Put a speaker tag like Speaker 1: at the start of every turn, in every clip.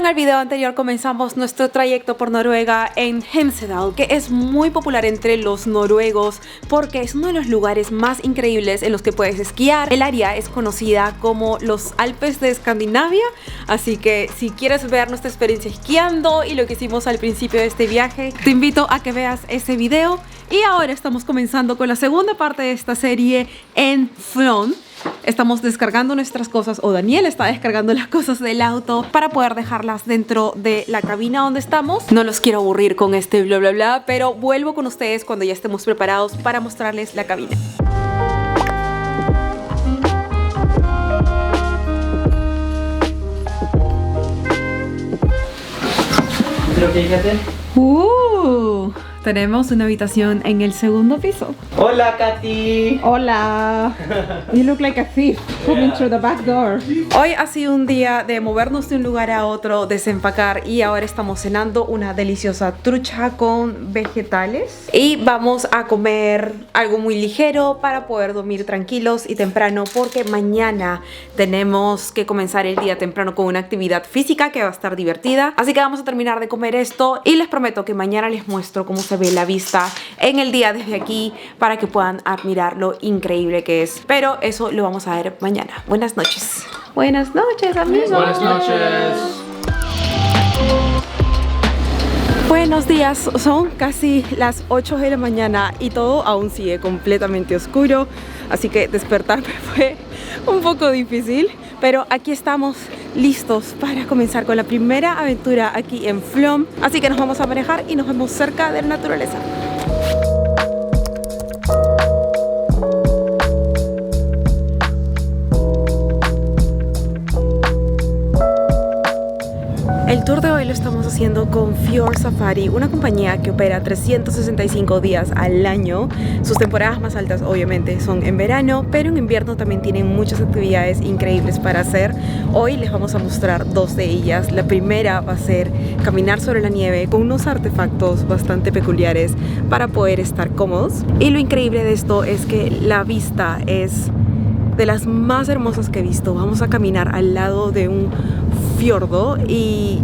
Speaker 1: en el video anterior comenzamos nuestro trayecto por Noruega en Hemsedal, que es muy popular entre los noruegos porque es uno de los lugares más increíbles en los que puedes esquiar. El área es conocida como los Alpes de Escandinavia, así que si quieres ver nuestra experiencia esquiando y lo que hicimos al principio de este viaje, te invito a que veas ese video. Y ahora estamos comenzando con la segunda parte de esta serie en Flon. Estamos descargando nuestras cosas, o Daniel está descargando las cosas del auto para poder dejarlas dentro de la cabina donde estamos. No los quiero aburrir con este bla bla bla, pero vuelvo con ustedes cuando ya estemos preparados para mostrarles la cabina. Tenemos una habitación en el segundo piso.
Speaker 2: Hola, Katy.
Speaker 3: Hola. You look like a thief coming through the back door.
Speaker 1: Hoy ha sido un día de movernos de un lugar a otro, desempacar, y ahora estamos cenando una deliciosa trucha con vegetales. Y vamos a comer algo muy ligero para poder dormir tranquilos y temprano, porque mañana tenemos que comenzar el día temprano con una actividad física que va a estar divertida. Así que vamos a terminar de comer esto y les prometo que mañana les muestro cómo se ve la vista en el día desde aquí para que puedan admirar lo increíble que es. Pero eso lo vamos a ver mañana. Buenas noches. Buenas noches, amigos.
Speaker 2: Buenas noches.
Speaker 1: Buenos días, son casi las 8 de la mañana y todo aún sigue completamente oscuro, así que despertarme fue un poco difícil, pero aquí estamos listos para comenzar con la primera aventura aquí en Flon. Así que nos vamos a manejar y nos vemos cerca de la naturaleza. El tour de hoy lo estamos haciendo con Fjord Safari, una compañía que opera 365 días al año. Sus temporadas más altas obviamente son en verano, pero en invierno también tienen muchas actividades increíbles para hacer. Hoy les vamos a mostrar dos de ellas. La primera va a ser caminar sobre la nieve con unos artefactos bastante peculiares para poder estar cómodos. Y lo increíble de esto es que la vista es de las más hermosas que he visto. Vamos a caminar al lado de un fiordo y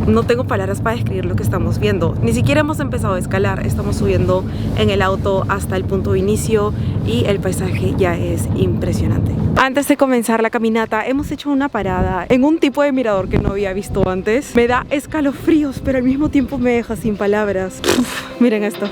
Speaker 1: no tengo palabras para describir lo que estamos viendo. Ni siquiera hemos empezado a escalar, estamos subiendo en el auto hasta el punto de inicio y el paisaje ya es impresionante. Antes de comenzar la caminata hemos hecho una parada en un tipo de mirador que no había visto antes. Me da escalofríos, pero al mismo tiempo me deja sin palabras. Miren esto.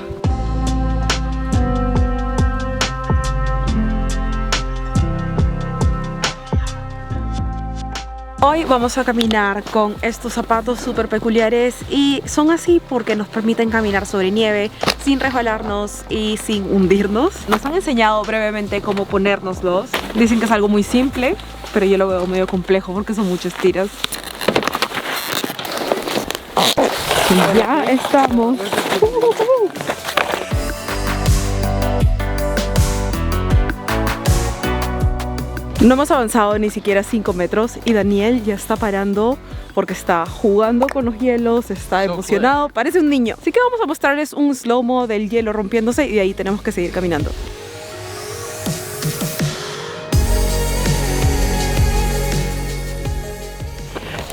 Speaker 1: Hoy vamos a caminar con estos zapatos súper peculiares y son así porque nos permiten caminar sobre nieve sin resbalarnos y sin hundirnos. Nos han enseñado brevemente cómo ponérnoslos. Dicen que es algo muy simple, pero yo lo veo medio complejo porque son muchas tiras. Y ya estamos. No hemos avanzado ni siquiera 5 metros y Daniel ya está parando porque está jugando con los hielos, está emocionado, parece un niño. Así que vamos a mostrarles un slow-mo del hielo rompiéndose y de ahí tenemos que seguir caminando.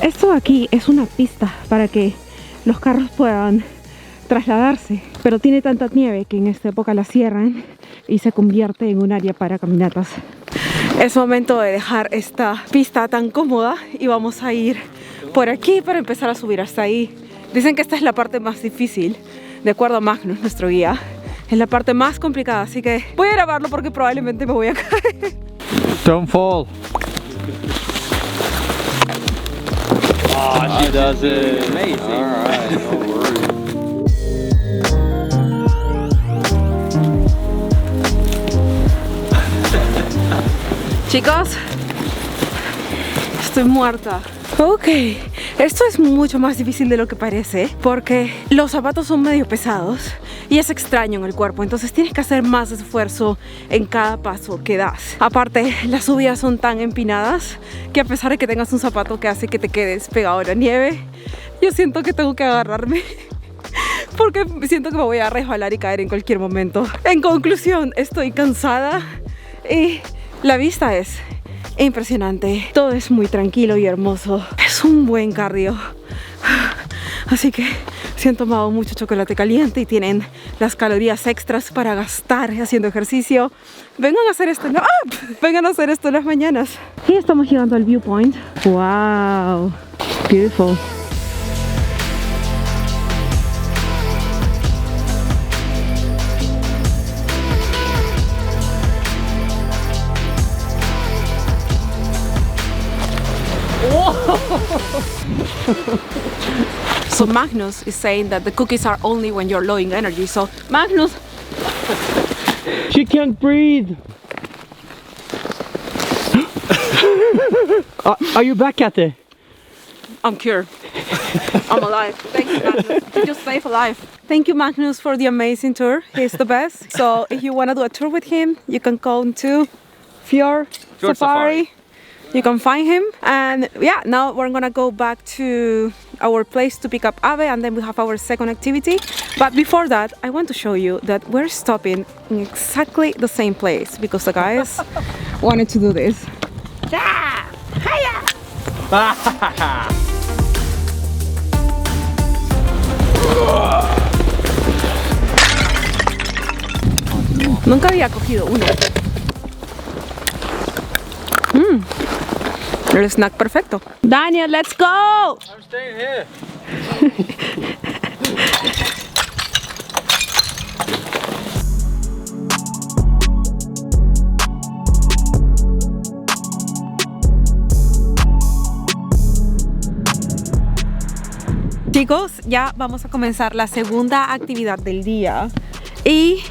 Speaker 1: Esto aquí es una pista para que los carros puedan trasladarse, pero tiene tanta nieve que en esta época la cierran y se convierte en un área para caminatas. Es momento de dejar esta pista tan cómoda y vamos a ir por aquí para empezar a subir hasta ahí. Dicen que esta es la parte más difícil, de acuerdo a Magnus, nuestro guía. Es la parte más complicada, así que voy a grabarlo porque probablemente me voy a caer.
Speaker 2: Don't fall. Oh, she does it. Amazing. All right, no worries.
Speaker 1: Chicos, estoy muerta. Ok, esto es mucho más difícil de lo que parece porque los zapatos son medio pesados y es extraño en el cuerpo, entonces tienes que hacer más esfuerzo en cada paso que das. Aparte, las subidas son tan empinadas que a pesar de que tengas un zapato que hace que te quedes pegado a la nieve, yo siento que tengo que agarrarme porque siento que me voy a resbalar y caer en cualquier momento. En conclusión, estoy cansada y la vista es impresionante. Todo es muy tranquilo y hermoso. Es un buen cardio. Así que si han tomado mucho chocolate caliente y tienen las calorías extras para gastar haciendo ejercicio, vengan a hacer esto, vengan a hacer esto en las mañanas. Y estamos llegando al viewpoint. Wow, beautiful. So Magnus is saying that the cookies are only when you're low in energy. So Magnus,
Speaker 2: She can't breathe. Are you back at it?
Speaker 1: I'm cured. I'm alive. Thank you, Magnus. You just saved a life. Thank you, Magnus, for the amazing tour. He's the best. So if you want to do a tour with him, you can come to Fjord Safari. You can find him. And yeah, now we're gonna go back to our place to pick up Ave, and then we have our second activity. But before that, I want to show you that we're stopping in exactly the same place because the guys wanted to do this. Nunca había cogido uno. El snack perfecto. Daniel, let's go!
Speaker 2: I'm staying here.
Speaker 1: Chicos, ya vamos a comenzar la segunda actividad del día y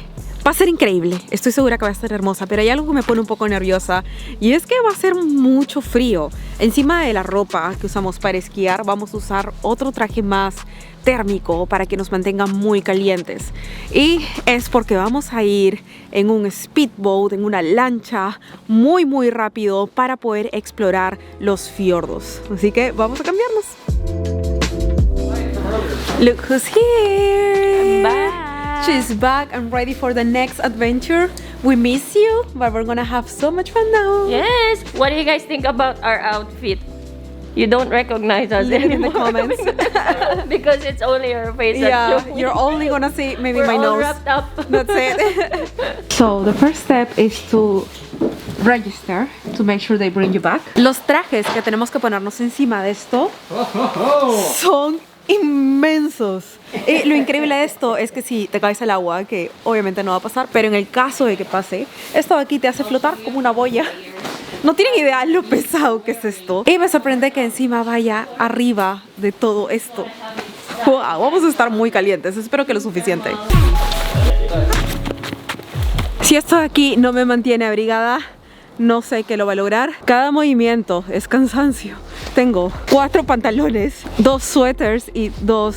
Speaker 1: va a ser increíble. Estoy segura que va a ser hermosa, pero hay algo que me pone un poco nerviosa y es que va a ser mucho frío. Encima de la ropa que usamos para esquiar vamos a usar otro traje más térmico para que nos mantenga muy calientes, y es porque vamos a ir en un speedboat, en una lancha muy rápido para poder explorar los fiordos. Así que vamos a cambiarnos. Look who's here!
Speaker 4: I'm back.
Speaker 1: She's back and ready for the next adventure. We miss you, but we're gonna have so much fun now.
Speaker 4: Yes. What do you guys think about our outfit? You don't recognize us
Speaker 1: Leave it in the
Speaker 4: anymore.
Speaker 1: comments.
Speaker 4: Because it's only our face.
Speaker 1: Yeah, you're only gonna see maybe
Speaker 4: We're
Speaker 1: my
Speaker 4: all
Speaker 1: nose.
Speaker 4: wrapped up.
Speaker 1: That's it. So the first step is to register to make sure they bring you back. Los trajes que tenemos que ponernos encima de esto son inmensos. Y lo increíble de esto es que si te caes al agua, que obviamente no va a pasar, pero en el caso de que pase, esto de aquí te hace flotar como una boya. No tienen idea lo pesado que es esto. Y me sorprende que encima vaya arriba de todo esto. Wow, vamos a estar muy calientes. Espero que lo suficiente. Si esto de aquí no me mantiene abrigada, no sé qué lo va a lograr. Cada movimiento es cansancio. Tengo 4 pantalones, 2 suéteres y 2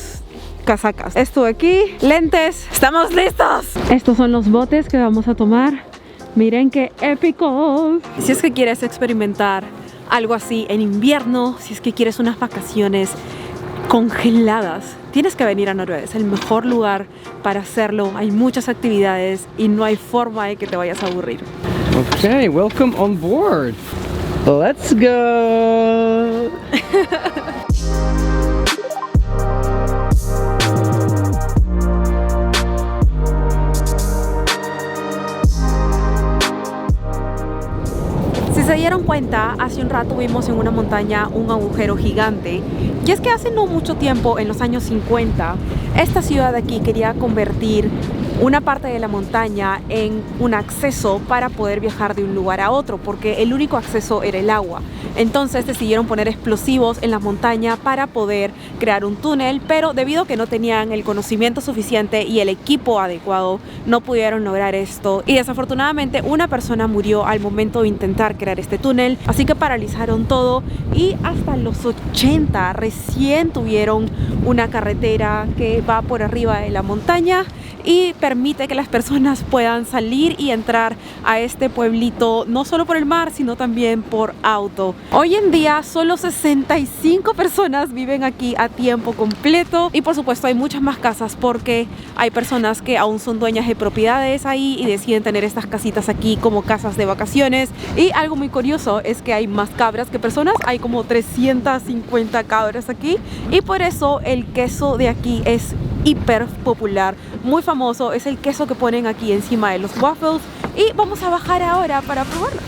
Speaker 1: casacas. Esto de aquí, lentes. ¡Estamos listos! Estos son los botes que vamos a tomar. Miren qué épicos. Si es que quieres experimentar algo así en invierno, si es que quieres unas vacaciones congeladas, tienes que venir a Noruega. Es el mejor lugar para hacerlo. Hay muchas actividades y no hay forma de que te vayas a aburrir.
Speaker 2: Okay, welcome on board. Let's go. Si se dieron cuenta, hace un rato vimos en una montaña un agujero gigante. Y es que hace no mucho tiempo, en los años 50, esta ciudad de aquí quería convertir una parte de la montaña en un acceso para poder viajar de un lugar a otro, porque el único acceso era el agua. Entonces decidieron poner explosivos en la montaña para poder crear un túnel, pero debido a que no tenían el conocimiento suficiente y el equipo adecuado, no pudieron lograr esto. Y desafortunadamente una persona murió al momento de intentar crear este túnel, así que paralizaron todo, y hasta los 80 recién tuvieron una carretera que va por arriba de la montaña. y permite que las personas puedan salir y entrar a este pueblito no solo por el mar, sino también por auto. Hoy en día solo 65 personas viven aquí a tiempo completo y por supuesto hay muchas más casas porque hay personas que aún son dueñas de propiedades ahí y deciden tener estas casitas aquí como casas de vacaciones. Y algo muy curioso es que hay más cabras que personas, hay como 350 cabras aquí y por eso el queso de aquí es hiper popular, muy famoso, es el queso que ponen aquí encima de los waffles y vamos a bajar ahora para probarlo.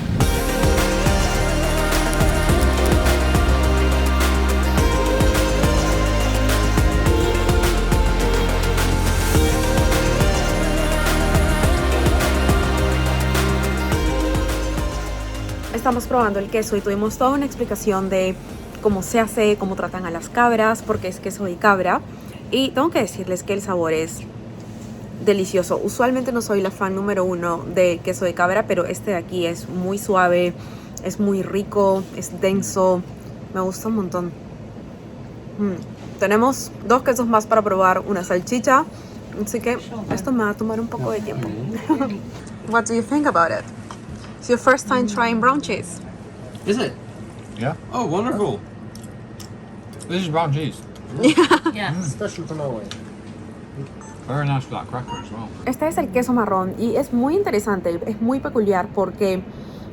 Speaker 2: Estamos probando el queso y tuvimos toda una explicación de cómo se hace, cómo tratan a las cabras, porque es queso de cabra. Y tengo que decirles que el sabor es delicioso. Usualmente no soy la fan número uno de queso de cabra, pero este de aquí es muy suave, es muy rico, es denso. Me gusta un montón. Tenemos 2 quesos más para probar, una salchicha. Así que esto me va a tomar un poco de tiempo. What do you think about it? It's your first time trying brown cheese.
Speaker 5: Is it?
Speaker 6: Yeah.
Speaker 5: Oh, wonderful.
Speaker 6: This is brown cheese.
Speaker 4: Yeah.
Speaker 5: Special to Norway.
Speaker 6: Very nice flat cracker as well.
Speaker 2: Este es el queso marrón y es muy interesante, es muy peculiar porque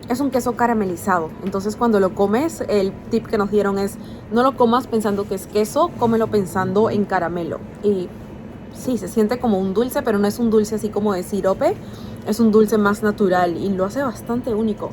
Speaker 2: es un queso caramelizado. Entonces cuando lo comes, el tip que nos dieron es no lo comas pensando que es queso, cómelo pensando en caramelo. Y sí, se siente como un dulce, pero no es un dulce así como de sirope, es un dulce más natural y lo hace bastante único.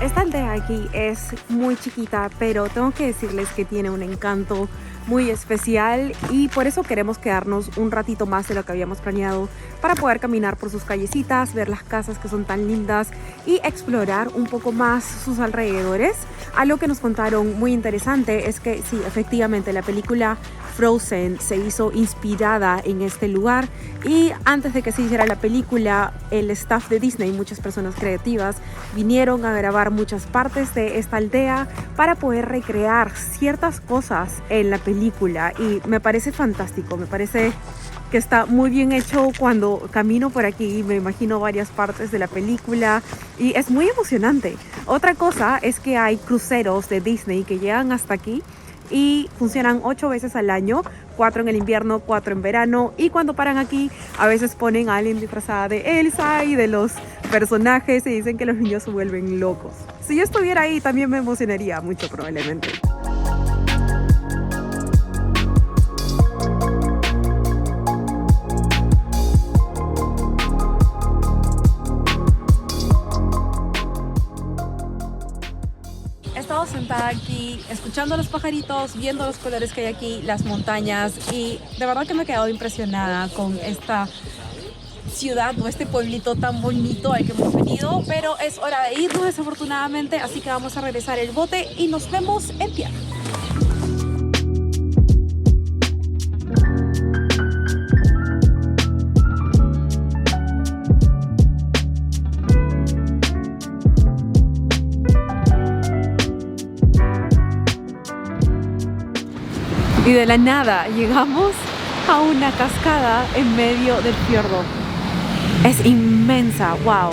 Speaker 2: Esta aldea aquí es muy chiquita, pero tengo que decirles que tiene un encanto muy especial y por eso queremos quedarnos un ratito más de lo que habíamos planeado para poder caminar por sus callecitas, ver las casas que son tan lindas y explorar un poco más sus alrededores. Algo que nos contaron muy interesante es que sí, efectivamente la película Frozen se hizo inspirada en este lugar y antes de que se hiciera la película, el staff de Disney, muchas personas creativas, vinieron a grabar muchas partes de esta aldea para poder recrear ciertas cosas en la película y me parece fantástico, me parece que está muy bien hecho. Cuando camino por aquí me imagino varias partes de la película y es muy emocionante. Otra cosa es que hay cruceros de Disney que llegan hasta aquí y funcionan 8 veces al año, 4 en el invierno, 4 en verano y cuando paran aquí a veces ponen a alguien disfrazada de Elsa y de los personajes y dicen que los niños se vuelven locos. Si yo estuviera ahí también me emocionaría mucho probablemente. He estado sentada aquí escuchando a los pajaritos, viendo los colores que hay aquí, las montañas y de verdad que me he quedado impresionada con esta ciudad o este pueblito tan bonito al que hemos venido, pero es hora de irnos desafortunadamente, así que vamos a regresar el bote y nos vemos en tierra. Y de la nada llegamos a una cascada en medio del fiordo. Es inmensa, wow.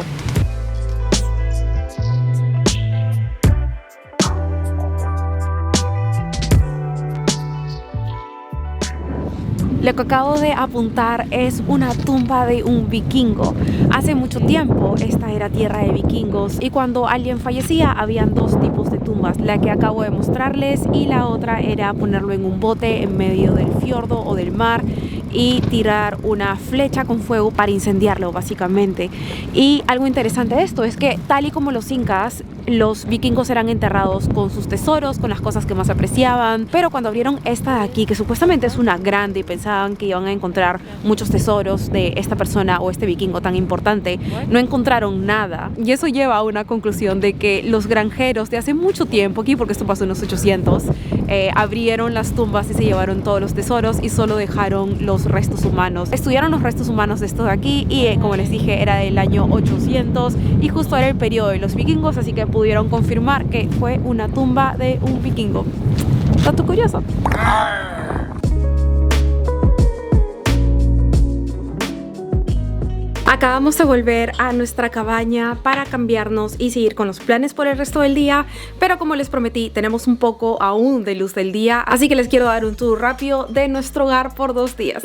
Speaker 2: Lo que acabo de apuntar es una tumba de un vikingo. Hace mucho tiempo esta era tierra de vikingos y cuando alguien fallecía habían 2 tipos de tumbas, la que acabo de mostrarles y la otra era ponerlo en un bote en medio del fiordo o del mar y tirar una flecha con fuego para incendiarlo básicamente. Y algo interesante de esto es que tal y como los incas, los vikingos eran enterrados con sus tesoros, con las cosas que más apreciaban, pero cuando abrieron esta de aquí, que supuestamente es una grande y pensaban que iban a encontrar muchos tesoros de esta persona o este vikingo tan importante, no encontraron nada. Y eso lleva a una conclusión de que los granjeros de hace mucho tiempo aquí, porque esto pasó en los 800, abrieron las tumbas y se llevaron todos los tesoros y solo dejaron los restos humanos. Estudiaron los restos humanos de estos de aquí y como les dije era del año 800 y justo era el periodo de los vikingos, así que pudieron confirmar que fue una tumba de un vikingo. Dato curioso. Acabamos de volver a nuestra cabaña para cambiarnos y seguir con los planes por el resto del día, pero como les prometí tenemos un poco aún de luz del día, así que les quiero dar un tour rápido de nuestro hogar por 2 días.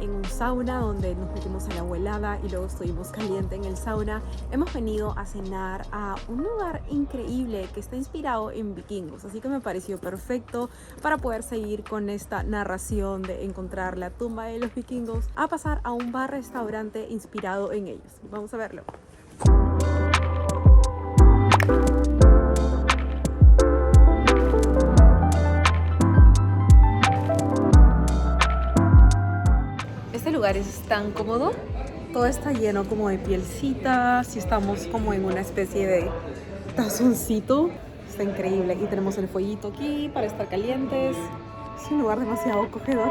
Speaker 2: En un sauna donde nos metimos a la agua helada y luego estuvimos caliente en el sauna, hemos venido a cenar a un lugar increíble que está inspirado en vikingos, así que me pareció perfecto para poder seguir con esta narración de encontrar la tumba de los vikingos a pasar a un bar-restaurante inspirado en ellos. Vamos a verlo. Este lugar es tan cómodo, todo está lleno como de pielcitas y estamos como en una especie de tazoncito, está increíble y tenemos el fueguito aquí para estar calientes, es un lugar demasiado acogedor.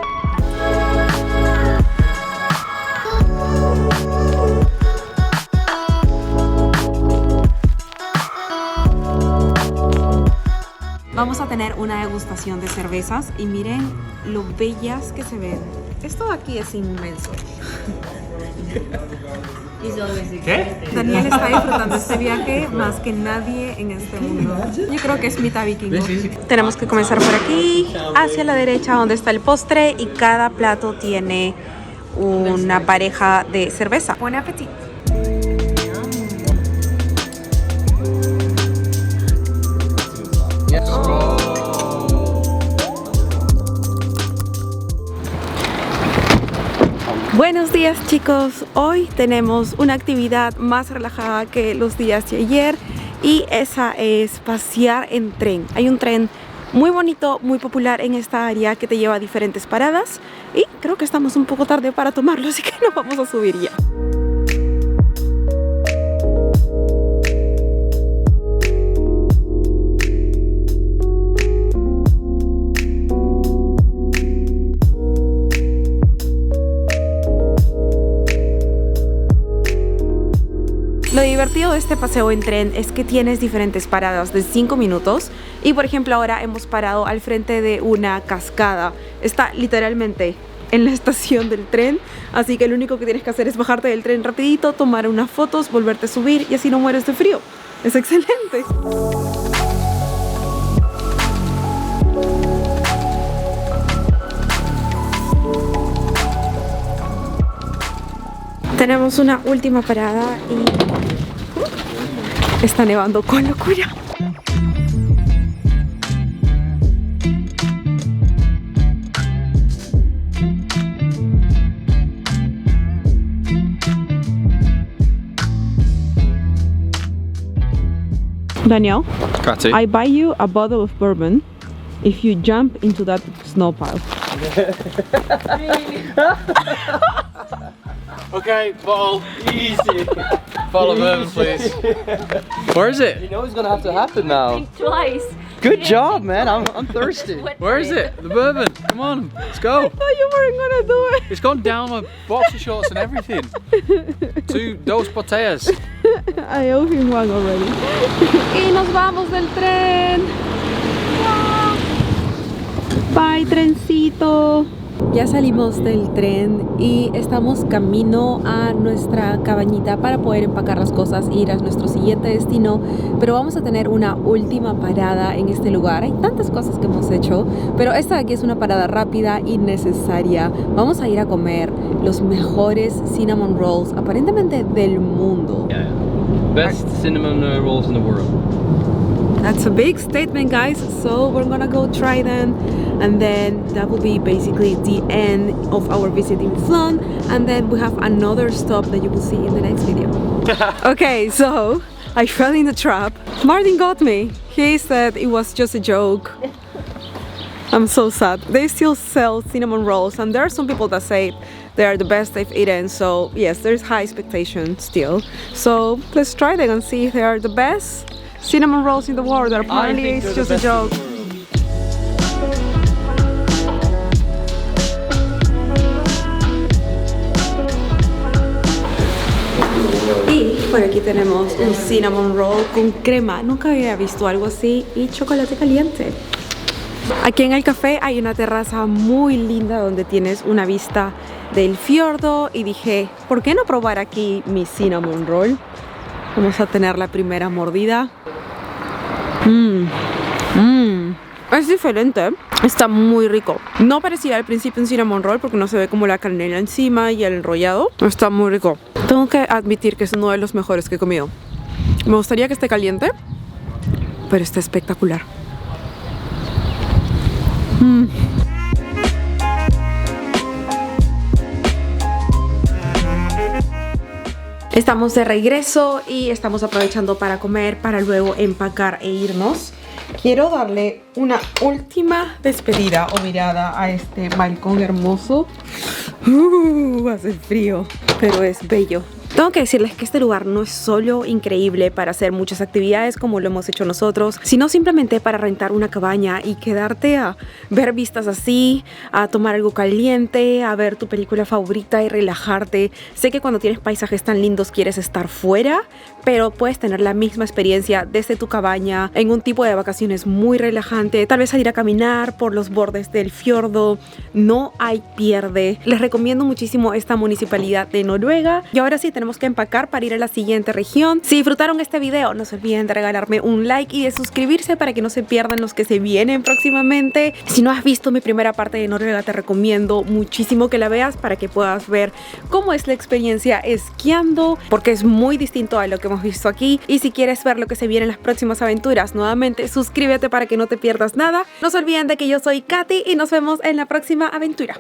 Speaker 2: Vamos a tener una degustación de cervezas y miren lo bellas que se ven. Esto de aquí es inmenso.
Speaker 6: ¿Qué?
Speaker 2: Daniel está disfrutando este viaje más que nadie en este mundo. Yo creo que es mitad vikingo. Tenemos que comenzar por aquí, hacia la derecha donde está el postre y cada plato tiene una pareja de cerveza. Buen apetito. Buenos días chicos, hoy tenemos una actividad más relajada que los días de ayer y esa es pasear en tren. Hay un tren muy bonito, muy popular en esta área que te lleva a diferentes paradas y creo que estamos un poco tarde para tomarlo, así que nos vamos a subir ya. Lo divertido de este paseo en tren es que tienes diferentes paradas de 5 minutos y por ejemplo ahora hemos parado al frente de una cascada. Está literalmente en la estación del tren, así que lo único que tienes que hacer es bajarte del tren rapidito, tomar unas fotos, volverte a subir y así no mueres de frío. Es excelente. Tenemos una última parada y está nevando con locura. Daniel,
Speaker 5: Catty.
Speaker 3: I buy you a bottle of bourbon if you jump into that snow pile.
Speaker 6: Okay, bottle. Easy. Bottle of bourbon, please. Where is it?
Speaker 5: You know it's gonna have to happen now.
Speaker 4: Twice.
Speaker 5: Good job, man. I'm thirsty.
Speaker 6: Where is it? The bourbon. Come on, let's go.
Speaker 3: I thought you weren't gonna do it.
Speaker 6: It's gone down my boxer shorts and everything. 2 botellas.
Speaker 3: I owe him one already.
Speaker 2: Y nos vamos del tren. Bye, trencito. Ya salimos del tren y estamos camino a nuestra cabañita para poder empacar las cosas e ir a nuestro siguiente destino, pero vamos a tener una última parada en este lugar. Hay tantas cosas que hemos hecho, pero esta de aquí es una parada rápida y necesaria. Vamos a ir a comer los mejores cinnamon rolls aparentemente del mundo.
Speaker 6: Yeah. Best cinnamon rolls in the world.
Speaker 2: That's a big statement, guys. So we're gonna go try them, and then that will be basically the end of our visit in Flon, and then we have another stop that you will see in the next video. Okay, so I fell in the trap. Martin got me. He said it was just a joke. I'm so sad. They still sell cinnamon rolls, and there are some people that say they are the best they've eaten. So yes, there's high expectation still. So let's try them and see if they are the best cinnamon rolls in the world. That apparently is just a joke. Y por aquí tenemos un cinnamon roll con crema. Nunca había visto algo así, y chocolate caliente. Aquí en el café hay una terraza muy linda donde tienes una vista del fiordo, y dije, ¿por qué no probar aquí mi cinnamon roll? Vamos a tener la primera mordida. Es diferente, está muy rico. No parecía al principio un cinnamon roll porque no se ve como la canela encima y el enrollado. Está muy rico. Tengo que admitir que es uno de los mejores que he comido. Me gustaría que esté caliente, pero está espectacular. Estamos de regreso y estamos aprovechando para comer, para luego empacar e irnos. Quiero darle una última despedida o mirada a este balcón hermoso. Hace frío, pero es bello. Tengo que decirles que este lugar no es solo increíble para hacer muchas actividades como lo hemos hecho nosotros, sino simplemente para rentar una cabaña y quedarte a ver vistas así, a tomar algo caliente, a ver tu película favorita y relajarte. Sé que cuando tienes paisajes tan lindos quieres estar fuera, pero puedes tener la misma experiencia desde tu cabaña en un tipo de vacaciones muy relajante. Tal vez salir a caminar por los bordes del fiordo. No hay pierde. Les recomiendo muchísimo esta municipalidad de Noruega. Y ahora sí, tenemos que empacar para ir a la siguiente región. Si disfrutaron este video, no se olviden de regalarme un like y de suscribirse para que no se pierdan los que se vienen próximamente. Si no has visto mi primera parte de Noruega, te recomiendo muchísimo que la veas para que puedas ver cómo es la experiencia esquiando, porque es muy distinto a lo que hemos visto aquí. Y si quieres ver lo que se viene en las próximas aventuras, nuevamente suscríbete para que no te pierdas nada. No se olviden de que yo soy Katy y nos vemos en la próxima aventura.